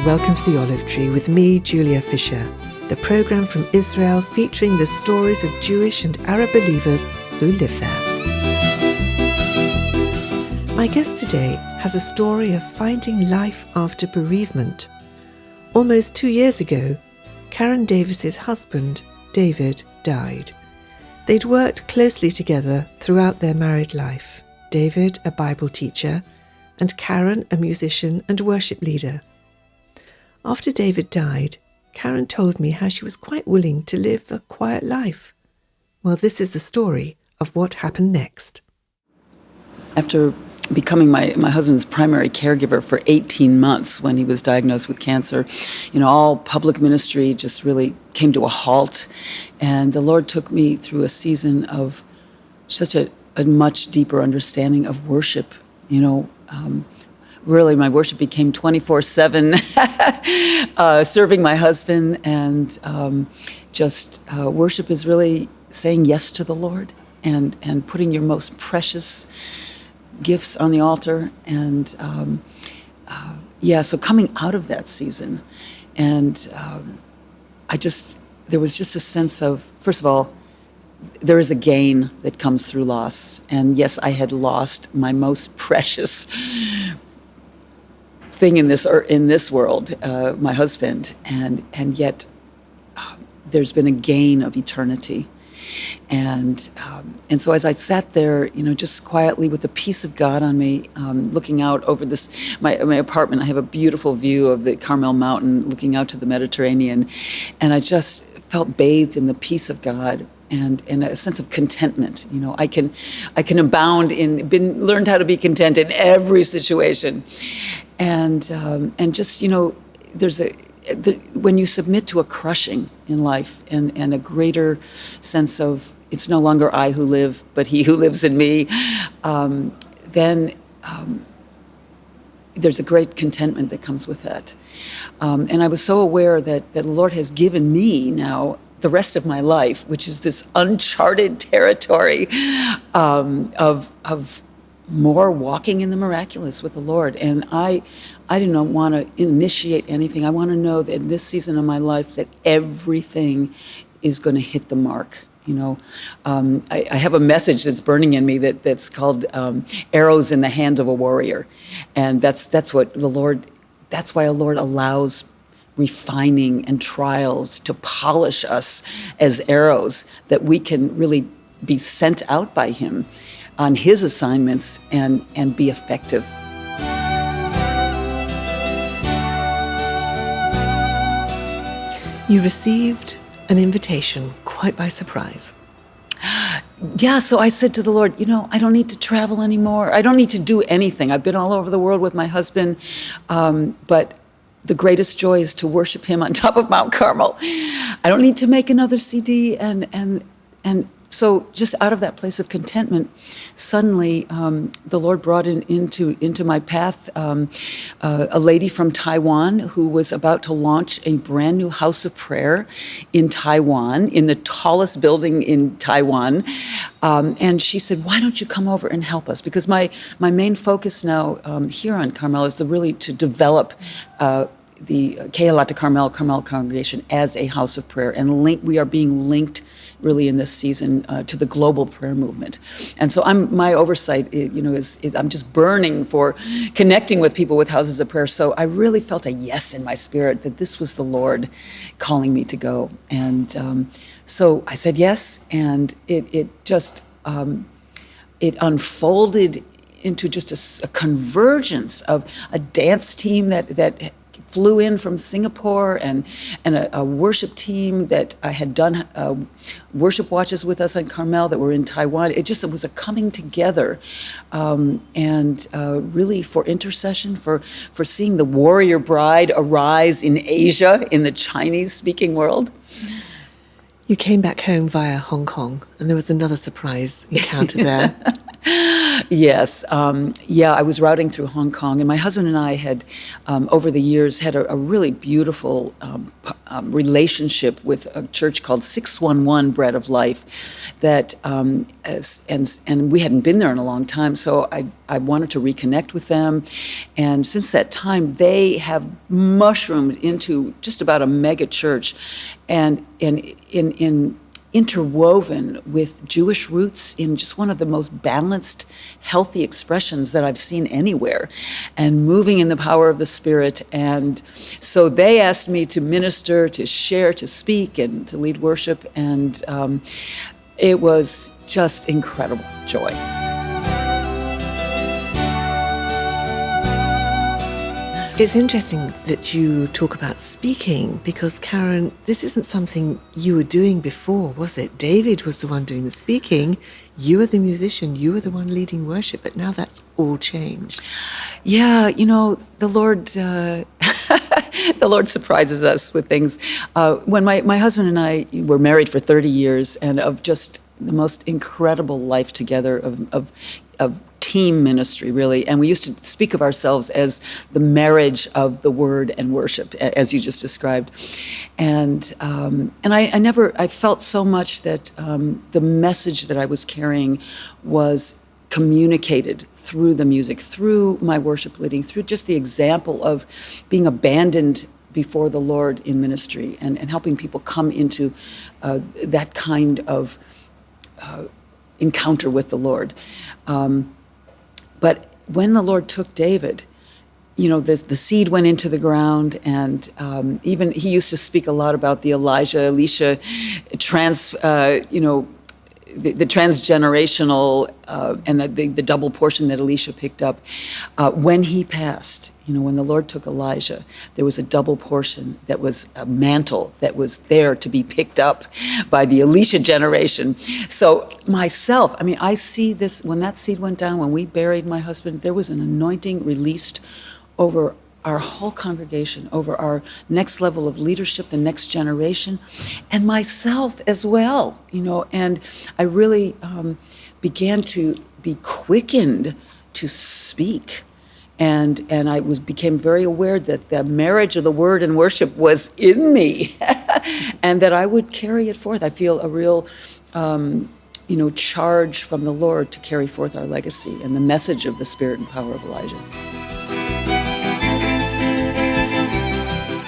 welcome to The Olive Tree with me, Julia Fisher, the programme from Israel featuring the stories of Jewish and Arab believers who live there. My guest today has a story of finding life after bereavement. Almost 2 years ago, Karen Davis's husband, David, died. They'd worked closely together throughout their married life. David, a Bible teacher, and Karen, a musician and worship leader. After David died, Karen told me how she was quite willing to live a quiet life. Well, this is the story of what happened next. After becoming my husband's primary caregiver for 18 months when he was diagnosed with cancer, all public ministry just really came to a halt. And the Lord took me through a season of such a much deeper understanding of worship. Really, my worship became 24/7, serving my husband, and worship is really saying yes to the Lord and putting your most precious gifts on the altar. And so coming out of that season, and there was just a sense of, first of all, there is a gain that comes through loss. And yes, I had lost my most precious thing in this world, my husband, and yet there's been a gain of eternity. And so as I sat there, just quietly with the peace of God on me, looking out over my apartment, I have a beautiful view of the Carmel Mountain, looking out to the Mediterranean, and I just felt bathed in the peace of God. And a sense of contentment. I can abound learned how to be content in every situation, and just when you submit to a crushing in life and a greater sense of it's no longer I who live, but He who lives in me, then there's a great contentment that comes with that. And I was so aware that the Lord has given me now the rest of my life, which is this uncharted territory of more walking in the miraculous with the Lord. And I didn't want to initiate anything. I want to know that in this season of my life that everything is going to hit the mark. I have a message that's burning in me that's called arrows in the hand of a warrior. And that's what the Lord, that's why the Lord allows refining and trials to polish us as arrows, that we can really be sent out by Him on His assignments and be effective. You received an invitation quite by surprise. Yeah, so I said to the Lord, I don't need to travel anymore. I don't need to do anything. I've been all over the world with my husband, but the greatest joy is to worship Him on top of Mount Carmel. I don't need to make another CD, and so just out of that place of contentment, suddenly the Lord brought into my path a lady from Taiwan who was about to launch a brand new house of prayer in Taiwan, in the tallest building in Taiwan. And she said, "Why don't you come over and help us?" Because my main focus now here on Carmel is really to develop the Kehilat Carmel congregation as a house of prayer, and we are being linked really in this season to the global prayer movement. And so my oversight, is I'm just burning for connecting with people with houses of prayer. So I really felt a yes in my spirit that this was the Lord calling me to go. And so I said yes, and it unfolded into just a convergence of a dance team that flew in from Singapore and a worship team that had done worship watches with us on Carmel that were in Taiwan. It was a coming together and really for intercession, for seeing the warrior bride arise in Asia, in the Chinese-speaking world. You came back home via Hong Kong, and there was another surprise encounter there. Yes. Yeah, I was routing through Hong Kong, and my husband and I had, over the years, had a really beautiful relationship with a church called 611 Bread of Life that, and we hadn't been there in a long time, so I wanted to reconnect with them. And since that time, they have mushroomed into just about a mega church, and in interwoven with Jewish roots in just one of the most balanced, healthy expressions that I've seen anywhere, and moving in the power of the Spirit. And so they asked me to minister, to share, to speak, and to lead worship, and it was just incredible joy. It's interesting that you talk about speaking, because Karen, this isn't something you were doing before, was it? David was the one doing the speaking. You were the musician. You were the one leading worship. But now that's all changed. Yeah, the Lord, the Lord surprises us with things. When my husband and I were married for 30 years, and of just the most incredible life together of team ministry, really. And we used to speak of ourselves as the marriage of the word and worship, as you just described. And I felt so much that the message that I was carrying was communicated through the music, through my worship leading, through just the example of being abandoned before the Lord in ministry, and helping people come into that kind of encounter with the Lord. But when the Lord took David, the seed went into the ground, and even he used to speak a lot about the Elisha the transgenerational and the double portion that Elisha picked up. When he passed, when the Lord took Elijah, there was a double portion that was a mantle that was there to be picked up by the Elisha generation. So myself, I see this, when that seed went down, when we buried my husband, there was an anointing released over our whole congregation, over our next level of leadership, the next generation, and myself as well, and I really began to be quickened to speak. And I became very aware that the marriage of the word and worship was in me, and that I would carry it forth. I feel a real charge from the Lord to carry forth our legacy and the message of the Spirit and power of Elijah.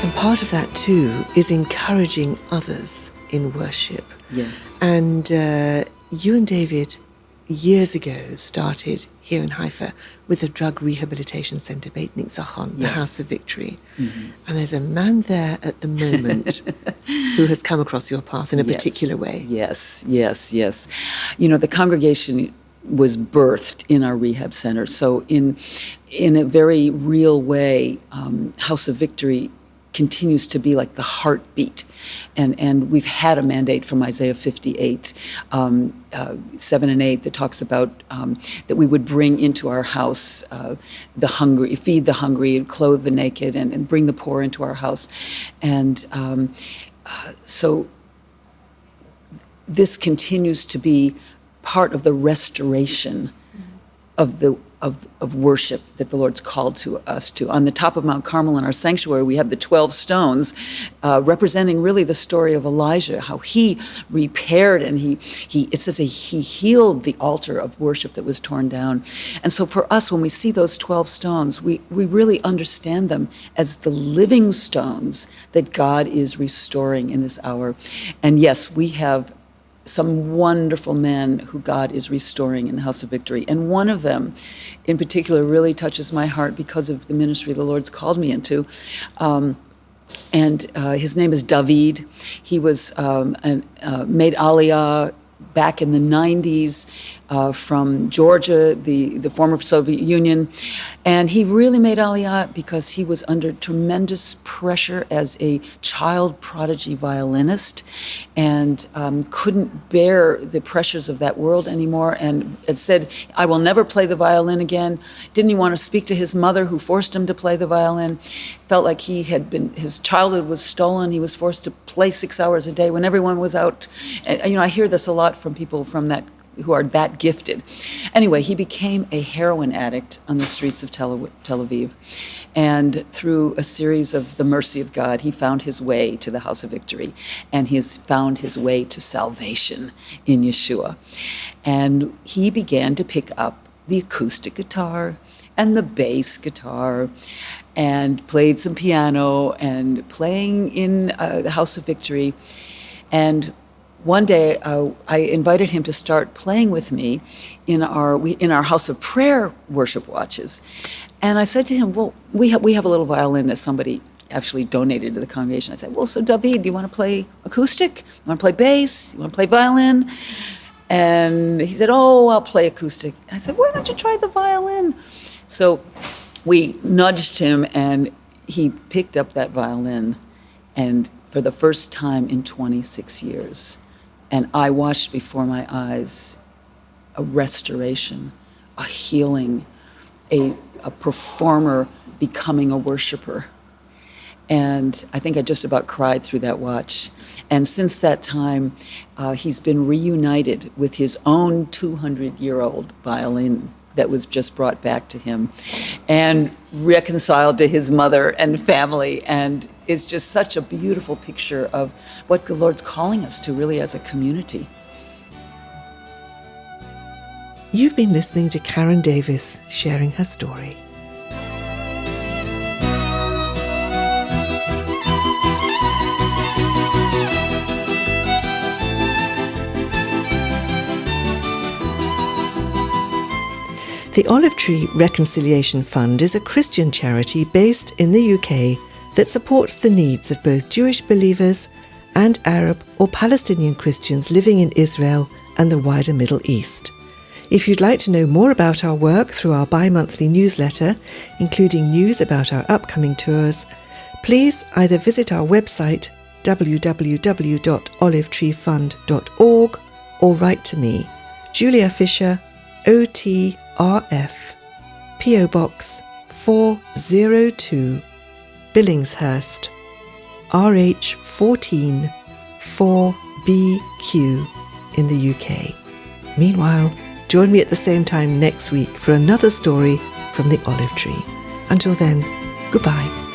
And part of that, too, is encouraging others in worship. Yes. And you and David, years ago, started here in Haifa with a drug rehabilitation center, Beit Nitzachon, the House of Victory. Mm-hmm. And there's a man there at the moment who has come across your path in a particular way. Yes. The congregation was birthed in our rehab center. So in a very real way, House of Victory continues to be like the heartbeat. And we've had a mandate from Isaiah 58, 7 and 8, that talks about that we would bring into our house the hungry, feed the hungry, and clothe the naked, and bring the poor into our house. And so this continues to be part of the restoration of worship that the Lord's called to us to. On the top of Mount Carmel in our sanctuary, we have the 12 stones representing really the story of Elijah, how he repaired and it says he healed the altar of worship that was torn down. And so for us, when we see those 12 stones, we really understand them as the living stones that God is restoring in this hour. And yes, we have some wonderful men who God is restoring in the House of Victory. And one of them in particular really touches my heart because of the ministry the Lord's called me into. And his name is David. He was made Aliyah back in the 90s from Georgia, the former Soviet Union. And he really made Aliyah because he was under tremendous pressure as a child prodigy violinist, and couldn't bear the pressures of that world anymore, and had said, I will never play the violin again. Didn't even want to speak to his mother, who forced him to play the violin. Felt like his childhood was stolen. He was forced to play 6 hours a day when everyone was out. I hear this a lot from people from that who are that gifted. Anyway, he became a heroin addict on the streets of Tel Aviv. And through a series of the mercy of God, he found his way to the House of Victory. And he has found his way to salvation in Yeshua. And he began to pick up the acoustic guitar and the bass guitar and played some piano and playing in the House of Victory. And one day, I invited him to start playing with me in our House of Prayer worship watches. And I said to him, well, we have a little violin that somebody actually donated to the congregation. I said, well, so David, do you want to play acoustic? You want to play bass? You want to play violin? And he said, oh, I'll play acoustic. I said, why don't you try the violin? So we nudged him, and he picked up that violin, and for the first time in 26 years, and I watched before my eyes a restoration, a healing, a performer becoming a worshiper. And I think I just about cried through that watch. And since that time, he's been reunited with his own 200-year-old violin that was just brought back to him, and reconciled to his mother and family. And it's just such a beautiful picture of what the Lord's calling us to really as a community. You've been listening to Karen Davis sharing her story. The Olive Tree Reconciliation Fund is a Christian charity based in the UK that supports the needs of both Jewish believers and Arab or Palestinian Christians living in Israel and the wider Middle East. If you'd like to know more about our work through our bi-monthly newsletter, including news about our upcoming tours, please either visit our website www.olivetreefund.org or write to me, Julia Fisher, OTRF, PO Box 402, Billingshurst, RH14 4BQ in the UK. Meanwhile, join me at the same time next week for another story from the Olive Tree. Until then, goodbye.